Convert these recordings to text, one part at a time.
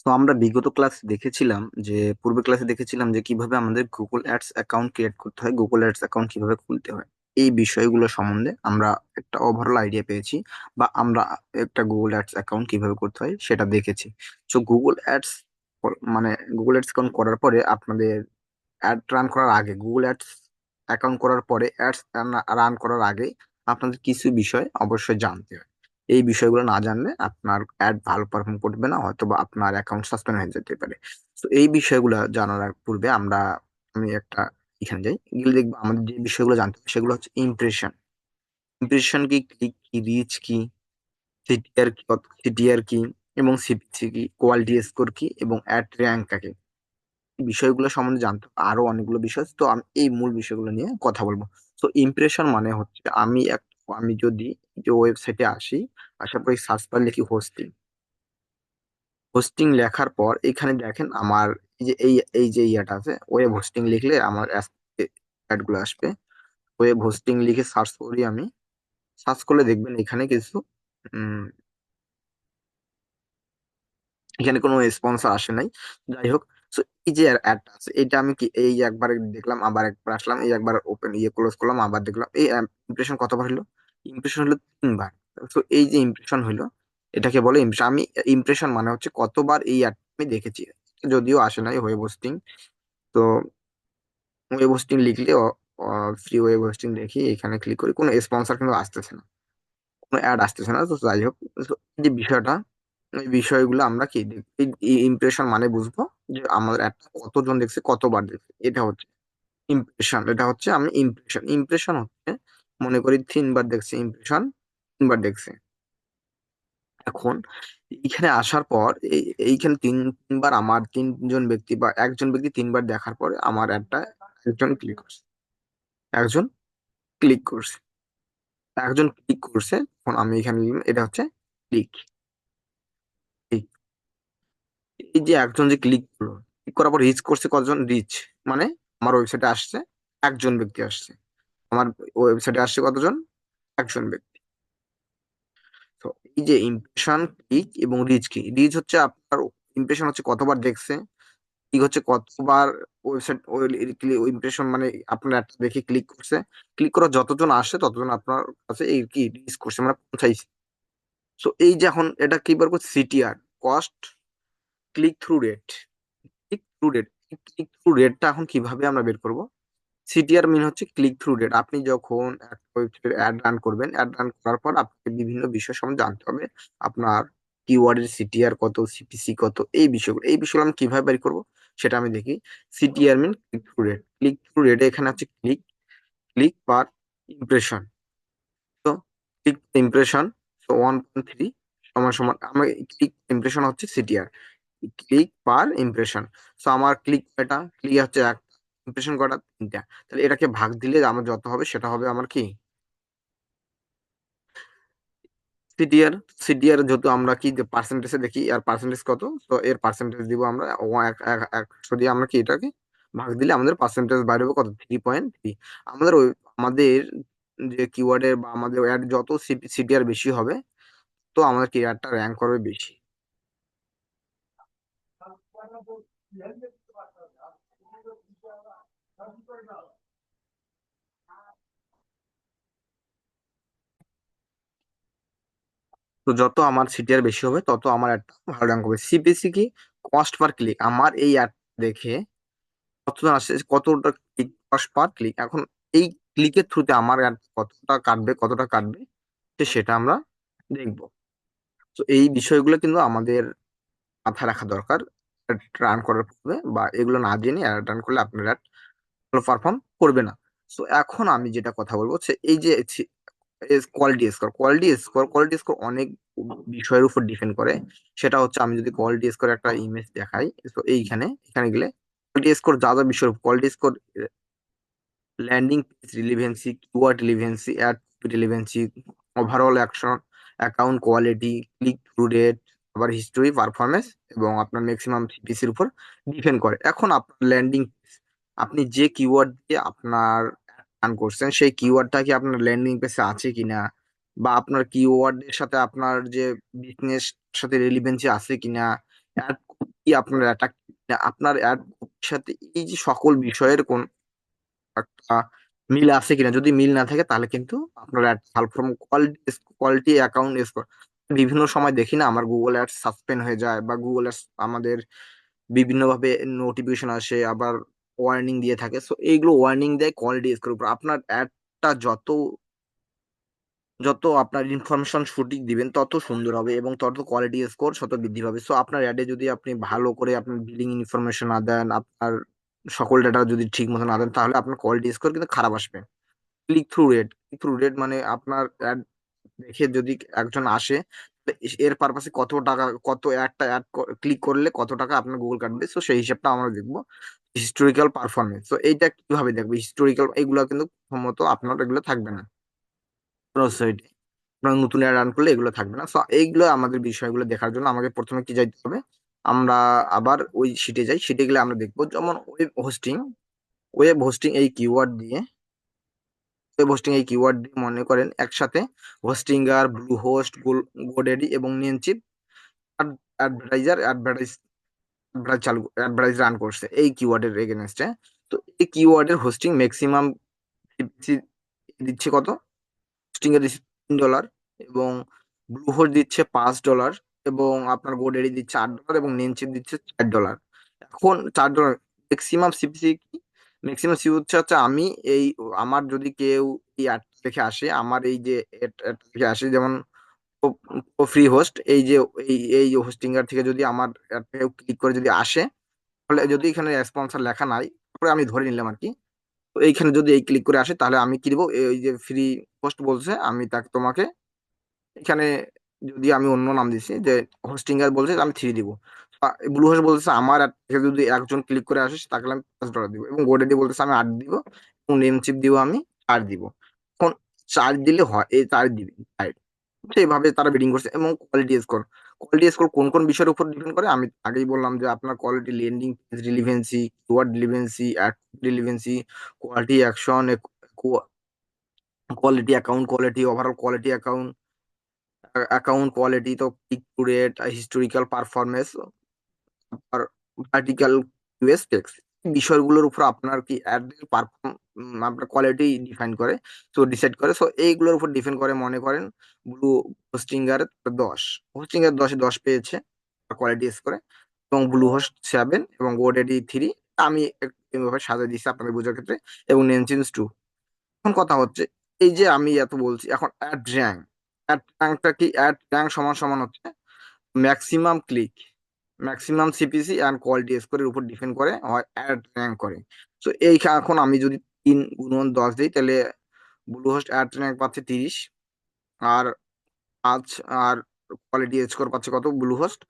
তো আমরা বিগত ক্লাসে দেখেছিলাম যে পূর্বে ক্লাসে দেখেছিলাম যে কিভাবে আমাদের গুগল অ্যাডস অ্যাকাউন্ট ক্রিয়েট করতে হয়, গুগল অ্যাডস অ্যাকাউন্ট কিভাবে খুলতে হয়। এই বিষয়গুলো সম্বন্ধে আমরা একটা ওভারঅল আইডিয়া পেয়েছি, বা আমরা একটা গুগল অ্যাডস অ্যাকাউন্ট কিভাবে করতে হয় সেটা দেখেছি। তো গুগল অ্যাডস মানে গুগল অ্যাডস অ্যাকাউন্ট করার পরে আপনাদের অ্যাড রান করার আগে, গুগল অ্যাডস অ্যাকাউন্ট করার পরে অ্যাডস রান করার আগে আপনাদের কিছু বিষয় অবশ্যই জানতে হয়। এই বিষয়গুলো না জানলে আপনার অ্যাড ভালো পারফর্ম করবে না, হয়তো বা আপনার অ্যাকাউন্ট সাসপেন্ড হয়ে যেতে পারে। তো এই বিষয়গুলো জানার পূর্বে আমি একটা এখানে যাই, গেলে দেখবো আমাদের যে বিষয়গুলো জানতে হবে সেগুলো হচ্ছে ইমপ্রেশন। ইমপ্রেশন কি, ক্লিক কি, রিচ কি, সিটিআর কি, এবং সিপিসি কি, কোয়ালিটি স্কোর কি, এবং অ্যাড র্যাঙ্ক কি। বিষয়গুলো সম্বন্ধে জানতে হবে। আরো অনেকগুলো বিষয় আছে, তো আমি এই মূল বিষয়গুলো নিয়ে কথা বলবো। তো ইমপ্রেশন মানে হচ্ছে আমি যদি যে ওয়েবসাইটে আসি, আসার পর সার্চ বার লিখি হোস্টিং। হোস্টিং লেখার পর এখানে দেখেন আমার এই যে এই যে ইয়াটা আছে, ওয়েব হোস্টিং লিখলে আমার অ্যাড গুলো আসবে। ওয়েব হোস্টিং লিখে সার্চ করি আমি। সার্চ করলে দেখবেন এখানে কিছু উম এখানে কোনো স্পন্সর আসে নাই। যাই হোক, তো এই যে অ্যাডটা আছে, এটা আমি কি এই যে একবার দেখলাম, আবার একবার আসলাম, এই একবার ওপেন ক্লোজ করলাম, আবার দেখলাম। এই ইমপ্রেশন কতবার হলো? ইমপ্রেশন হলো 3 বার। তো এই যে ইমপ্রেশন হলো, এটাকে বলে ইমপ্রেশন। ইমপ্রেশন মানে হচ্ছে কতবার এই অ্যাড আমি দেখেছি। যদিও আসে নাই ওয়েব হোস্টিং। তো ওয়েব হোস্টিং লিখলে ফ্রি ওয়েব হোস্টিং দেখি, এখানে ক্লিক করি, কোনো স্পন্সর কিন্তু আসতেছে না, কোনো অ্যাড আসতেছে না। তো যাই হোক, তো এই যে বিষয়টা, এই বিষয়গুলো আমরা কি ইমপ্রেশন মানে বুঝবো যে আমাদের একটা কতজন দেখছে, কতবার দেখছে, এটা হচ্ছে ইমপ্রেশন। এটা হচ্ছে আমি ইমপ্রেশন, ইমপ্রেশন হচ্ছে মনে করি 3 বার দেখছে ইমপ্রেশন, 3 বার দেখছে। এখন এইখানে আসার পর এইখানে তিনবার আমার 3 জন ব্যক্তি বা একজন ব্যক্তি 3 বার দেখার পরে আমার একটা একজন ক্লিক করছে, একজন ক্লিক করছে, একজন ক্লিক করছে। এখন আমি এখানে লিখলাম, এটা হচ্ছে ক্লিক। এই যে একজন যে ক্লিক করলো, ক্লিক করার পর রিচ করছে কতজন, রিচ মানে আমার ওয়েবসাইটে আসছে একজন ব্যক্তি আসছে, আমার ওয়েবসাইটে আসছে কতজন, একজন ব্যক্তি। তো এই যে ইমপ্রেশন, ক্লিক এবং রিচ, কি রিচ হচ্ছে আপনার ইমপ্রেশন হচ্ছে কতবার দেখছে, ক্লিক হচ্ছে কতবার ওয়েবসাইট ইমপ্রেশন মানে আপনার একটা দেখে ক্লিক করছে। ক্লিক করা যতজন আসছে ততজন আপনার কাছে এই কি রিচ করছে, মানে পৌঁছাইছে। তো এই যে এখন এটা কি বের করছে, CTR, cost click through rate. Click through rate, click through রেটটা এখন কিভাবে আমরা বের করব? সিটিআর মিন হচ্ছে ক্লিক থ্রু রেট। আপনি যখন একটা ওয়েবসাইটে অ্যাড রান করবেন, অ্যাড রান করার পর আপনাকে বিভিন্ন বিষয় সম্বন্ধে জানতে হবে। আপনার কিওয়ার্ডের সিটিআর কত, সিপিসি কত, এই বিষয়গুলো আমি কিভাবে বের করব সেটা আমি দেখি। CTR mean click through rate. Click through রেটে এখানে হচ্ছে ক্লিক, ক্লিক পার ইমপ্রেশন। তো ক্লিক ইমপ্রেশন 1.3 সমান সমান আমার ক্লিক ইমপ্রেশন হচ্ছে সিটিআর, ক্লিক পার ইমপ্রেশন। তো আমার ক্লিক কয়টা, ক্লিক হচ্ছে এক, ইমপ্রেশন কয়টা, 3টা। তাহলে এটাকে ভাগ দিলে আমার যত হবে সেটা হবে আমার কি, সিটিআর। সিটিআর যেহেতু আমরা কি পার্সেন্টেজে দেখি, আর পার্সেন্টেজ কত, তো এর পার্সেন্টেজ দিব আমরা 100 দিয়ে। আমরা কি এটাকে ভাগ দিলে আমাদের পার্সেন্টেজ বাইরে হবে কত, 3.3। আমাদের আমাদের যে কিওয়ার্ডের বা আমাদের অ্যাড যত সিটিআর বেশি হবে, তো আমাদের কি অ্যাডটা র্যাঙ্ক করবে বেশি। তো যত আমার সিটিআর বেশি হবে তত আমার একটা ভালো র্যাঙ্ক হবে। সিপিসি কি, কস্ট পার ক্লিক। আমার এই অ্যাড দেখে কতজন আসছে, কতটা ক্লিক, কস্ট পার ক্লিক। এখন এই ক্লিকের থ্রুতে আমার অ্যাড কতটা কাটবে, কতটা কাটবে, সেটা আমরা দেখবো। তো এই বিষয়গুলো কিন্তু আমাদের মাথায় রাখা দরকার রান করার পূর্বে, বা এগুলো না জেনে অ্যাড রান করলে আপনার অ্যাড ভালো পারফর্ম করবে না। তো এখন আমি যেটা কথা বলবো এই যে কোয়ালিটি স্কোর অনেক বিষয়ের উপর ডিপেন্ড করে। সেটা হচ্ছে আমি যদি কোয়ালিটি স্কোর একটা ইমেজ দেখাই, তো এখানে গেলে কোয়ালিটি স্কোর যা যা বিষয়ের quality score, landing page relevancy, keyword relevancy, ad relevancy, overall action, account quality, click through rate, আবার হিস্টোরি, পারফরমেন্স, এবং আপনার ম্যাক্সিমাম সিপিসির উপর ডিপেন্ড করে। এখন আপনার ল্যান্ডিং, আপনি যে কিওয়ার্ড দিয়ে আপনার রান করছেন সেই কিওয়ার্ডটা কি আপনার ল্যান্ডিং পেজে আছে কিনা, বা আপনার কিওয়ার্ডের সাথে আপনার যে বিজনেস সাথে রিলিভেন্সি আছে কিনা, কি আপনার অ্যাট্রাক্টিভ, আপনার অ্যাড সাথে এই যে সকল বিষয়ের কোন একটা মিল আছে কিনা। যদি মিল না থাকে তাহলে কিন্তু আপনার অ্যাড ভালো form quality quality account score বিভিন্ন সময় দেখি না আমার গুগল অ্যাডস সাসপেন্ড হয়ে যায়, বা গুগল অ্যাডস আমাদের বিভিন্ন ভাবে নোটিফিকেশন আসে, আবার ওয়ার্নিং দিয়ে থাকে। সো এইগুলো ওয়ার্নিং দেয় কোয়ালিটি স্কোর উপর। আপনার অ্যাডটা যত যত আপনার ইনফরমেশন সঠিক দিবেন তত সুন্দর হবে এবং তত কোয়ালিটি স্কোর তত বৃদ্ধি পাবে। সো আপনার অ্যাডে যদি আপনি ভালো করে আপনার বিলিং ইনফরমেশন না দেন, আপনার সকল ডাটা যদি ঠিক মতো না দেন, তাহলে আপনার কোয়ালিটি স্কোর কিন্তু খারাপ আসবে। ক্লিক থ্রু রেট মানে আপনার অ্যাড দেখে যদি একজন আসে, এর পারপাসে কত টাকা, কত একটা অ্যাড ক্লিক করলে কত টাকা আপনার গুগল কাটবে। সো সেই হিসাবটা আমরা দেখবো। হিস্টোরিক্যাল পারফরমেন্স, তো এইটা কিভাবে দেখবে হিস্টোরিক্যাল, এগুলো কিন্তু সম্ভবত আপনার এগুলো থাকবে না ওয়েবসাইটে। আপনার নতুন অ্যাড রান করলে এগুলো থাকবে না। সো এইগুলো আমাদের বিষয়গুলো দেখার জন্য আমাকে প্রথমে কি যাইতে হবে, আমরা আবার ওই শিটে যাই। শিটে গেলে আমরা দেখবো যেমন ওয়েব হোস্টিং এই কিওয়ার্ড দিয়ে, মনে করেন একসাথে হোস্টিঙ্গার, ব্লু হোস্ট, গোডেডি এবং নেমচিপ অ্যাডভার্টাইজ অ্যাডভার্টাইজ রান করছে এই কিওয়ার্ডের এগেনস্টে। তো এই কিওয়ার্ডের হোস্টিং ম্যাক্সিমাম দিচ্ছে কত, হোস্টিং এর দিচ্ছে $3, এবং ব্লু হোস্ট দিচ্ছে $5, এবং আপনার গোডেডি দিচ্ছে $8 এবং নেমচিপ দিচ্ছে $4। এখন $4 ম্যাক্সিমাম সিপিসি কি, ম্যাক্সিমাম সিপি হচ্ছে আমি এই আমার যদি কেউ এই অ্যাড দেখে আসে, আমার এই যে ad দেখে আসে, যেমন ফ্রি হোস্ট, এই যে এই হোস্টিঙ্গার থেকে যদি আমার কেউ ক্লিক করে যদি আসে, তাহলে যদি এখানে স্পন্সর লেখা নাই, তারপরে আমি ধরে নিলাম আর কি, তো এইখানে যদি এই ক্লিক করে আসে তাহলে আমি কি দিব, এই যে ফ্রি হোস্ট বলছে আমি তাকে তোমাকে এখানে, যদি আমি অন্য নাম দিছি যে হোস্টিঙ্গার বলছে আমি 3 দিব, ব্লু হোস্ট বলতেছে আমার app থেকে যদি একজন ক্লিক করে আসে তাকে আমি $5 দিব, এবং গোডেডি বলতেছে আমি 8 দিব, এবং নেম চিপ দিব আমি 4 দিব। এখন 4 দিলে হয়, এই 4 দিবি, সেইভাবে তারা বিডিং করছে। এবং কোয়ালিটি স্কোর কোন কোন বিষয়ের উপর ডিপেন্ড করে আমি আগেই বললাম, যে আপনার quality, landing page relevancy, keyword relevancy, ad relevancy, quality action, quality account quality, overall quality account quality, তো click to rate, historical performance, আর ভার্টিক্যাল ইউএস টেক্সট, বিষয়গুলোর উপর আপনার কি অ্যাড পারফর্ম, আপনার কোয়ালিটি ডিফাইন করে, তো ডিসাইড করে। সো এইগুলোর উপর ডিপেন্ড করে, মনে করেন ব্লু হোস্টিঙ্গার 10, হোস্টিঙ্গার 10 পেয়েছে কোয়ালিটি করে, এবং ব্লু হোস্ট 7 এবং গোডেডি 3। আমি একটু এভাবে সাজিয়ে দিচ্ছি আপনাদের বোঝার ক্ষেত্রে, এবং নেনচিন্স 2। এখন কথা হচ্ছে, এই যে আমি এত বলছি, এখন অ্যাড র্যাঙ্কটা কি, অ্যাড র্যাঙ্ক সমান সমান হচ্ছে maximum click, maximum CPC and quality স্কোরের উপর ডিপেন্ড করে হয় অ্যাড র্যাঙ্ক করে। তো এই এখন আমি যদি 3 × 10 দিই, তাহলে ব্লু হোস্ট অ্যাড র্যাঙ্ক পাচ্ছে 30, আর 5, আর কোয়ালিটি স্কোর পাচ্ছে কত, ব্লু হোস্ট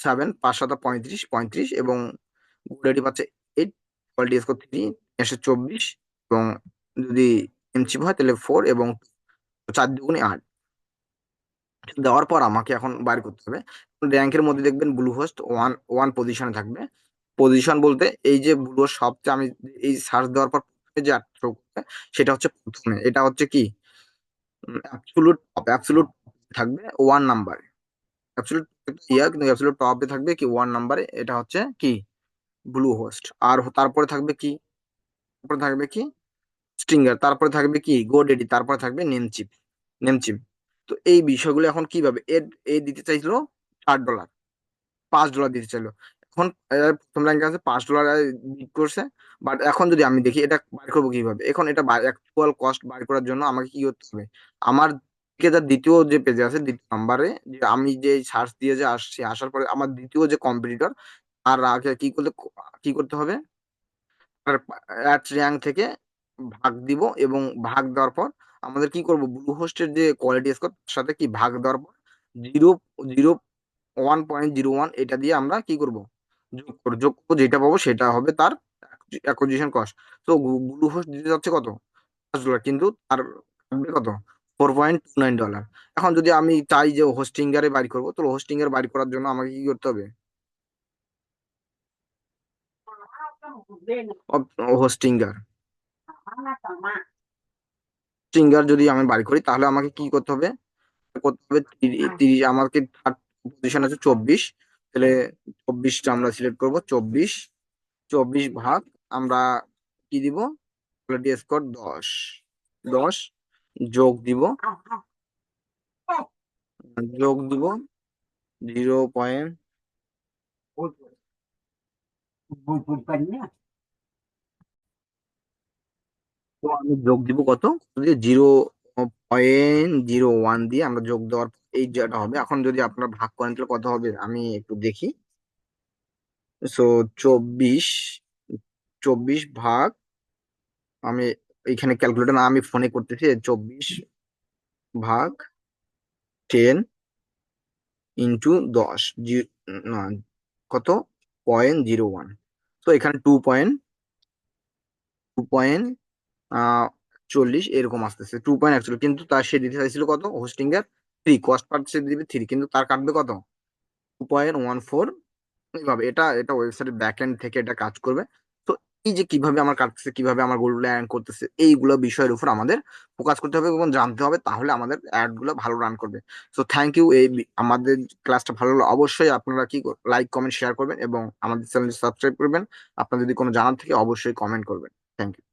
7, 5×7 = 35, এবং গুডারি পাচ্ছে 8, কোয়ালিটি স্কোর 3, 24, এবং যদি এমচিপ হয় তাহলে 4, এবং 4×2 = 8 দেওয়ার পর আমাকে এখন বাইর করতে হবে। র্যাঙ্কের মধ্যে দেখবেন ব্লু হোস্ট ওয়ান ওয়ান পজিশনে থাকবে। পজিশন বলতে এই যে ব্লু হোস্ট সবচেয়ে, আমি এই সার্চ দেওয়ার পর যে show করবে, সেটা হচ্ছে প্রথমে, এটা হচ্ছে কি অ্যাবসলুট থাকবে 1 নাম্বারে, অ্যাবসলুট কিন্তু অ্যাবসলুট টপে থাকবে কি 1 নাম্বারে, এটা হচ্ছে কি ব্লু হোস্ট। আর তারপরে থাকবে কি, তারপরে থাকবে কি স্ট্রিঙ্গার, তারপরে থাকবে কি গোডেডি, তারপরে থাকবে নেমচিপ। তো এই বিষয়গুলো এখন কিভাবে, এ দিতে চাইছিল $8, $5 দিতে চাইলো। এখন প্রথম র্যাঙ্কে আছে $5 বিট করছে। বাট এখন যদি আমি দেখি এটা বাইর করবো কিভাবে, এখন এটা অ্যাকচুয়াল কস্ট বাইর করার জন্য আমাকে কি করতে হবে, আমার দিকে তার দ্বিতীয় যে পেজে আছে, দ্বিতীয় নাম্বারে, যে আমি যে সার্চ দিয়ে যে আসছি, আসার পরে আমার দ্বিতীয় যে কম্পিটিটর, আর আগে কি করতে হবে, অ্যাড র্যাঙ্ক থেকে ভাগ দিব, এবং ভাগ দেওয়ার পর আমাদের কি করব, ব্লু হোস্টের যে কোয়ালিটি স্কোর তার সাথে কি ভাগ দেওয়ার পর 1.01 এটা দিয়ে আমরা কি করব, যোগ করবো, যেটা পাবো সেটা হবে তার অ্যাকুইজিশন কস্ট। তো ব্লু হোস্ট দিতে যাচ্ছে কত, $5, কিন্তু তার থাকবে কত, $4.29। এখন যদি আমি চাই যে হোস্টিঙ্গারে বাড়ি করবো, তো হোস্টিঙ্গার বাড়ি করার জন্য আমাকে কি করতে হবে, হোস্টিঙ্গার হোস্টিঙ্গার যদি আমি বাড়ি করি, তাহলে আমাকে কি করতে হবে, 30, আমাকে থার্ড পজিশন আছে 24, তাহলে 24টা আমরা সিলেক্ট করব। 24, 24 ভাগ আমরা কি দিব, কোয়ালিটি স্কোর 10, 10 যোগ দিব, যোগ দিব 0. তো আমি যোগ দিব কত, 0.01 দিয়ে আমরা যোগ দেওয়ার এই যেটা হবে। এখন যদি আপনারা ভাগ করেন তাহলে কত হবে আমি একটু দেখি। সো 24, 24 ভাগ, আমি এইখানে ক্যালকুলেটর না, আমি ফোনে করতেছি। 24 ভাগ 10 ইন্টু 10, না কত, 0.01। তো এখানে 2.40 এরকম আসতেছে, 2.41, কিন্তু তার সে দিতে চাইছিল কত, হোস্টিং এর 3, কস্ট পার সে দিবে 3, কিন্তু তার কাটবে কত, 2.14। এইভাবে এটা এটা ওয়েবসাইটের ব্যাক এন্ড থেকে এটা কাজ করবে। তো এই যে কিভাবে আমার কাটতেছে, কিভাবে আমার গোলগুলো র্যাঙ্ক করতেছে, এইগুলো বিষয়ের উপর আমাদের ফোকাস করতে হবে এবং জানতে হবে, তাহলে আমাদের অ্যাড গুলো ভালো রান করবে। তো থ্যাংক ইউ। আমাদের ক্লাসটা ভালো লাগলো অবশ্যই আপনারা কি লাইক কমেন্ট শেয়ার করবেন এবং আমাদের চ্যানেলটি সাবস্ক্রাইব করবেন। আপনার যদি কোনো জানার থেকে অবশ্যই কমেন্ট করবেন। Thank you.